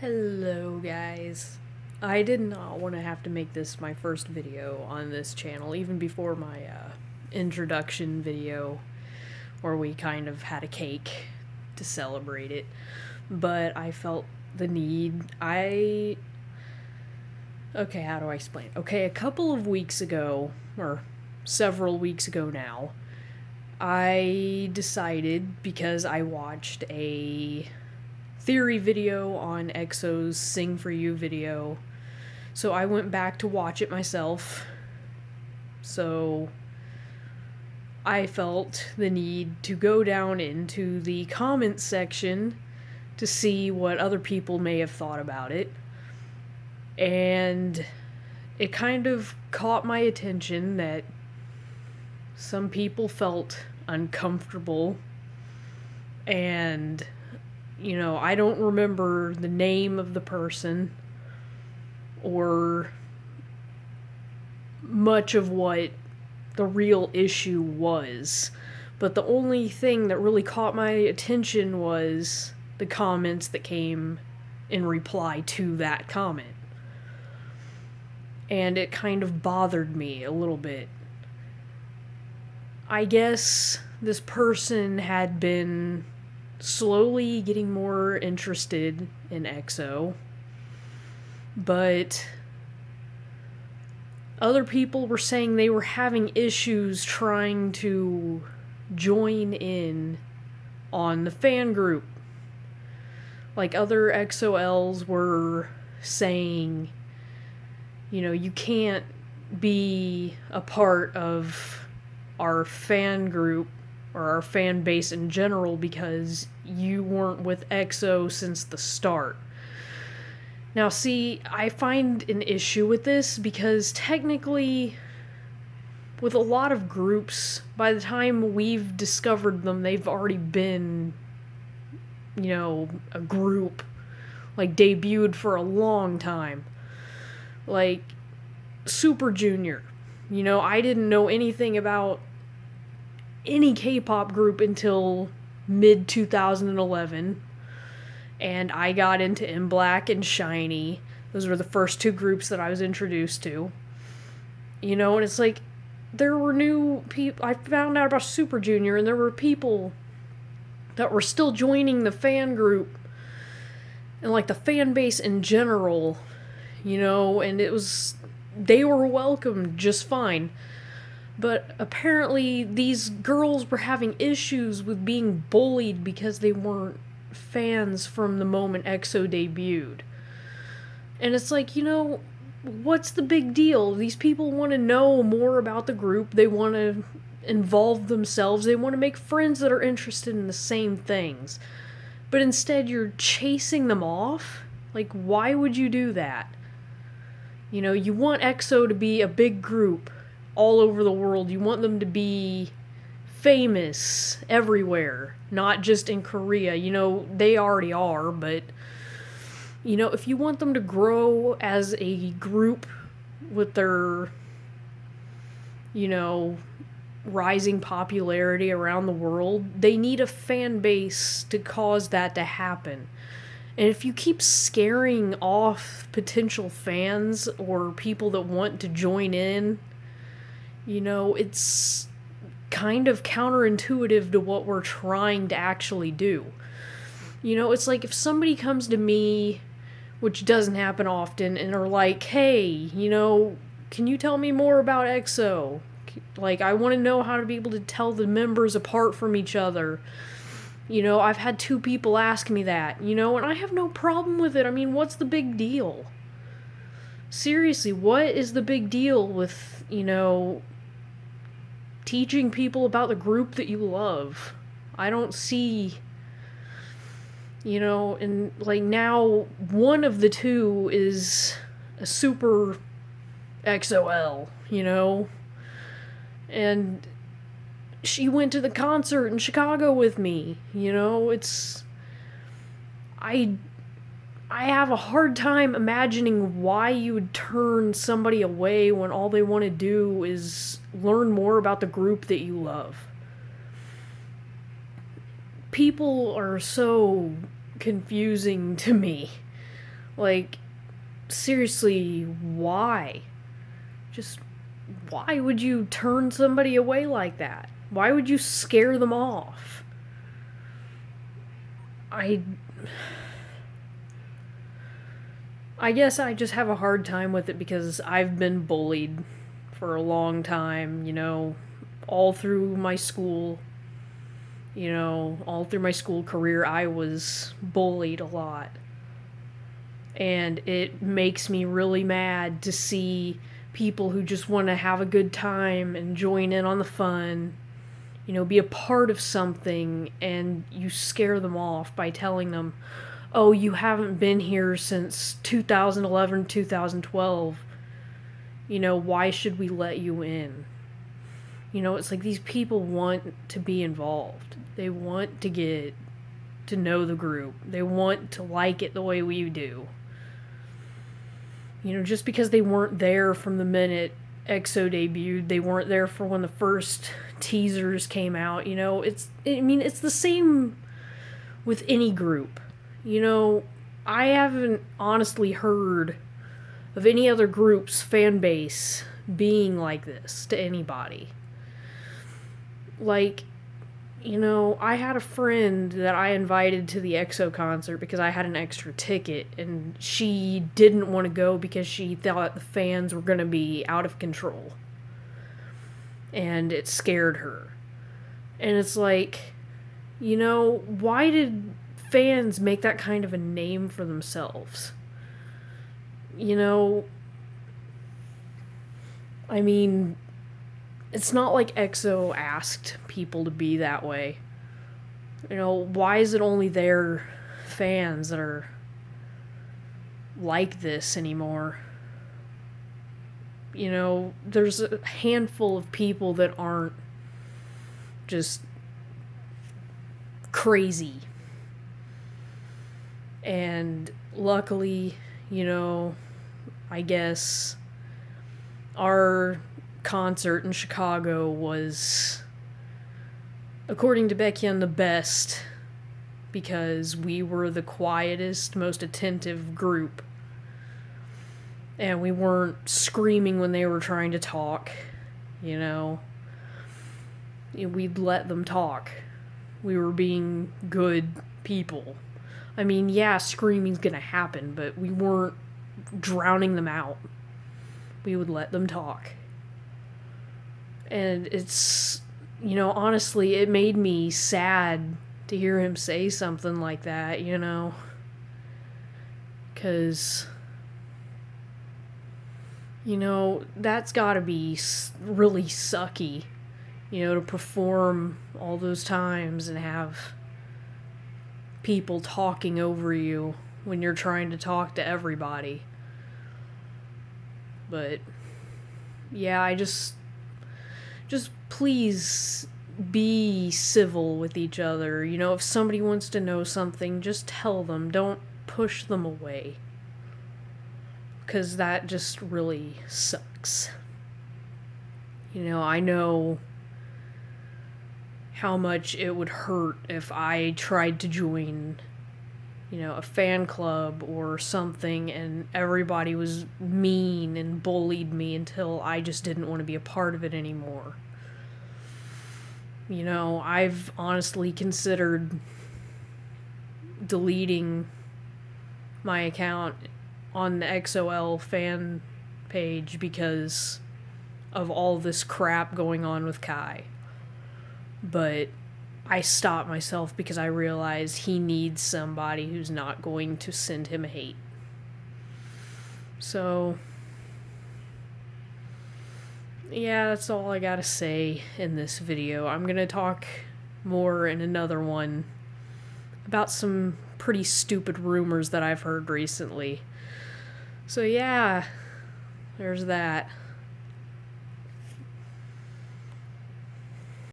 Hello guys. I did not want to have to make this my first video on this channel, even before my introduction video where we kind of had a cake to celebrate it. But I felt the need. Okay, how do I explain? Okay, a couple of weeks ago, or several weeks ago now, I decided, because I watched a theory video on EXO's Sing For You video, so I went back to watch it myself. So I felt the need to go down into the comments section to see what other people may have thought about it. And it kind of caught my attention that some people felt uncomfortable, and I don't remember the name of the person or much of what the real issue was. But the only thing that really caught my attention was the comments that came in reply to that comment. And it kind of bothered me a little bit. I guess this person had been slowly getting more interested in EXO, but other people were saying they were having issues trying to join in on the fan group. Like, other EXO-Ls were saying, you can't be a part of our fan group or our fan base in general because you weren't with EXO since the start. Now, see, I find an issue with this because technically, with a lot of groups, by the time we've discovered them, they've already been, a group, like, debuted for a long time. Like, Super Junior. I didn't know anything about any K-pop group until mid-2011, and I got into MBLAQ and SHINee. Those were the first two groups that I was introduced to. And it's like, there were new people. I found out about Super Junior, and there were people that were still joining the fan group and, like, the fan base in general, and they were welcomed just fine. But apparently these girls were having issues with being bullied because they weren't fans from the moment EXO debuted. And it's like, what's the big deal? These people want to know more about the group. They want to involve themselves. They want to make friends that are interested in the same things. But instead you're chasing them off? Like, why would you do that? You want EXO to be a big group all over the world. You want them to be famous everywhere, not just in Korea. They already are, but if you want them to grow as a group with their rising popularity around the world, they need a fan base to cause that to happen. And if you keep scaring off potential fans or people that want to join in, it's kind of counterintuitive to what we're trying to actually do. It's like if somebody comes to me, which doesn't happen often, and are like, hey, can you tell me more about EXO? Like, I want to know how to be able to tell the members apart from each other. I've had two people ask me that, and I have no problem with it. I mean, what's the big deal? Seriously, what is the big deal with, teaching people about the group that you love? I don't see, and, like, now one of the two is a super EXO-L, and she went to the concert in Chicago with me. I have a hard time imagining why you would turn somebody away when all they want to do is learn more about the group that you love. People are so confusing to me. Like, seriously, why? Just, why would you turn somebody away like that? Why would you scare them off? I guess I just have a hard time with it because I've been bullied for a long time, all through my school. All through my school career, I was bullied a lot. And it makes me really mad to see people who just want to have a good time and join in on the fun, be a part of something, and you scare them off by telling them, oh, you haven't been here since 2011, 2012. Why should we let you in? It's like these people want to be involved. They want to get to know the group. They want to like it the way we do. Just because they weren't there from the minute EXO debuted, they weren't there for when the first teasers came out, it's the same with any group. I haven't honestly heard of any other group's fan base being like this to anybody. Like, I had a friend that I invited to the EXO concert because I had an extra ticket, and she didn't want to go because she thought the fans were going to be out of control. And it scared her. And it's like, why did fans make that kind of a name for themselves? It's not like EXO asked people to be that way. Why is it only their fans that are like this anymore? There's a handful of people that aren't just crazy. And luckily, I guess our concert in Chicago was, according to Baekhyun, the best because we were the quietest, most attentive group. And we weren't screaming when they were trying to talk, We'd let them talk. We were being good people. Yeah, screaming's gonna happen, but we weren't drowning them out. We would let them talk. And it's, honestly, it made me sad to hear him say something like that, Because, that's gotta be really sucky, to perform all those times and have people talking over you when you're trying to talk to everybody. But, yeah, I just please be civil with each other. If somebody wants to know something, just tell them. Don't push them away. Because that just really sucks. I know how much it would hurt if I tried to join, a fan club or something and everybody was mean and bullied me until I just didn't want to be a part of it anymore. I've honestly considered deleting my account on the XOL fan page because of all this crap going on with Kai. But I stopped myself because I realized he needs somebody who's not going to send him hate. So, yeah, that's all I gotta say in this video. I'm gonna talk more in another one about some pretty stupid rumors that I've heard recently. So yeah, there's that.